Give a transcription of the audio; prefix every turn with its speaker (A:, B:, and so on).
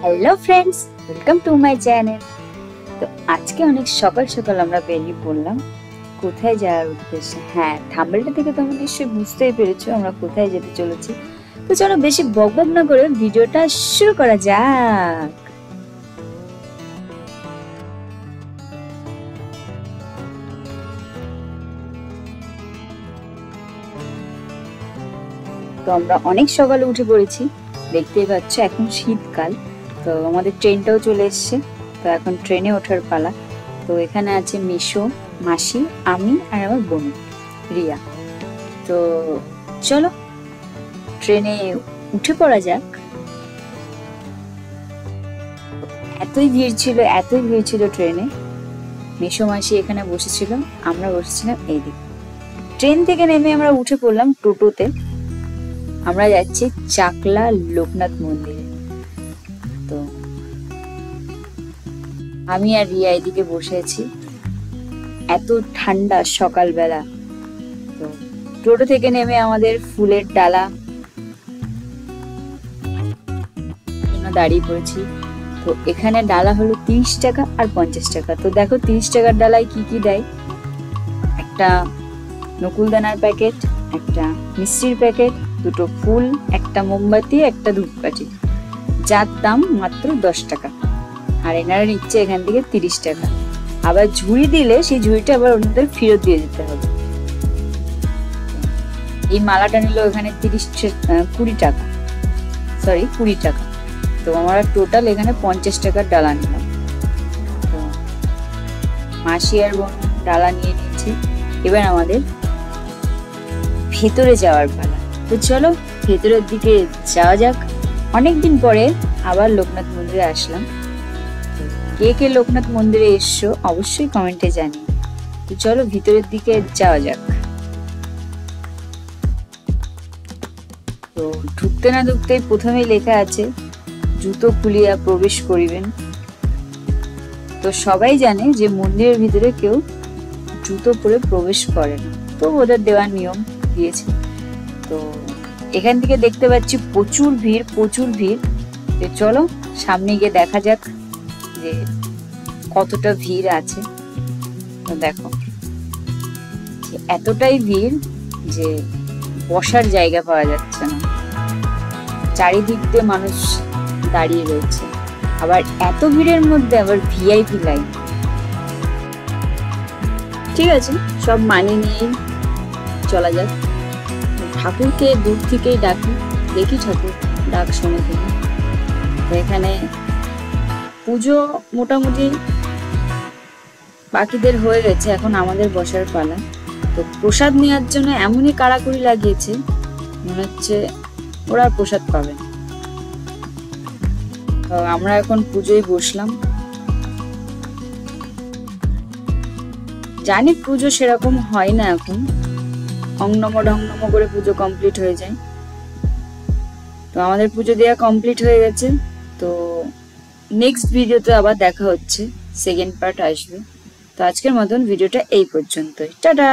A: Hello friends, welcome to my channel. তো আজকে অনেক সকাল সকাল আমরা বেরিয়ে পড়লাম কোথায় যাওয়ার উদ্দেশ্যে। হ্যাঁ, থাম্বনেলটা থেকে তোমরা নিশ্চয়ই বুঝতেই পেরেছো আমরা কোথায় যেতে চলেছি। তো চলো বেশি বকবক না করে ভিডিওটা শুরু করা যাক। তো আমরা অনেক সকালে উঠে পড়েছি, দেখতেই পাচ্ছ এখন শীতকাল। তো আমাদের ট্রেনটাও চলে এসছে, তো এখন ট্রেনে ওঠার পালা। তো এখানে আছে মিশো, মাসি, আমি আর আমার বোন রিয়া। তো চলো ট্রেনে উঠে পড়া যাক। এতই ভিড় ছিল ট্রেনে। মিশো মাসি এখানে বসেছিল, আমরা বসেছিলাম এইদিকে। ট্রেন থেকে নেমে আমরা উঠে পড়লাম টোটোতে। আমরা যাচ্ছি চাকলা লোকনাথ মন্দিরে। তো আমি আর রিয়া এদিকে বসে আছি, এত ঠান্ডা সকালবেলা। তো টোটো থেকে নেমে আমাদের ফুলের ডালা দাঁড়িয়ে পড়েছি। তো এখানে ডালা হলো 30 টাকা আর 50 টাকা। তো দেখো 30 টাকার ডালায় কি কি দেয়: একটা নকুলদানার প্যাকেট, একটা মিষ্টির প্যাকেট, দুটো ফুল, একটা মোমবাতি, একটা ধূপকাঠি, যার দাম মাত্র 10 টাকা। আর এনারা নিচ্ছে এখান থেকে 30 টাকা। আবার ঝুড়ি দিলে সেই ঝুড়িটা আবার ওনাদের ফেরত দিয়ে যেতে হবে। এই মালাটা নিল এখানে 20 টাকা। তো আমরা টোটাল এখানে 50 টাকার ডালা নিলাম। তো মাসি আর বোন ডালা নিয়ে নিয়েছি, এবার আমাদের ভেতরে যাওয়ার পালা। তো চলো ভেতরের দিকে যাওয়া যাক। অনেকদিন পরে আবার লোকনাথ মন্দিরে আসলাম। কে কে লোকনাথ মন্দিরে এসছো অবশ্যই কমেন্টে জানি। তো চলো ভিতরের দিকে যাওয়া যাক। তো ঢুকতে না ঢুকতেই প্রথমেই লেখা আছে জুতো খুলিয়া প্রবেশ করিবেন। তো সবাই জানে যে মন্দিরের ভিতরে কেউ জুতো পরে প্রবেশ করে না, তো ওদের দেওয়ার নিয়ম দিয়েছে। তো এখান থেকে দেখতে পাচ্ছি প্রচুর ভিড়। তো চলো সামনে গিয়ে দেখা যাক যে কতটা ভিড় আছে। তো দেখো এতটাই ভিড় যে বসার জায়গা পাওয়া যাচ্ছে না, চারিদিক দিয়ে মানুষ দাঁড়িয়ে রয়েছে। আবার এত ভিড়ের মধ্যে আবার ভিআইপি লাইন। ঠিক আছে, সব মানিয়ে নিয়েই চলা যাক। ঠাকুরকে দূর থেকেই ডাকি, দেখি ঠাকুর ডাক শোনে কিনা। তো এখানে পুজো মোটামুটি বাকিদের হয়ে গেছে, এখন আমাদের বসার পালা। তো প্রসাদ নেওয়ার জন্য এমনই কাড়াকড়ি লাগিয়েছে, মনে হচ্ছে ওরা প্রসাদ পাবে। তো আমরা এখন পুজোয় বসলাম। জানি পুজো সেরকম হয় না এখন, অংনম ঢংনম করে পুজো কমপ্লিট হয়ে যায়। তো আমাদের পুজো দেওয়া কমপ্লিট হয়ে গেছে। তো নেক্সট ভিডিওতে আবার দেখা হচ্ছে, সেকেন্ড পার্ট আসবে। তো আজকের মতন ভিডিওটা এই পর্যন্তই, টাটা।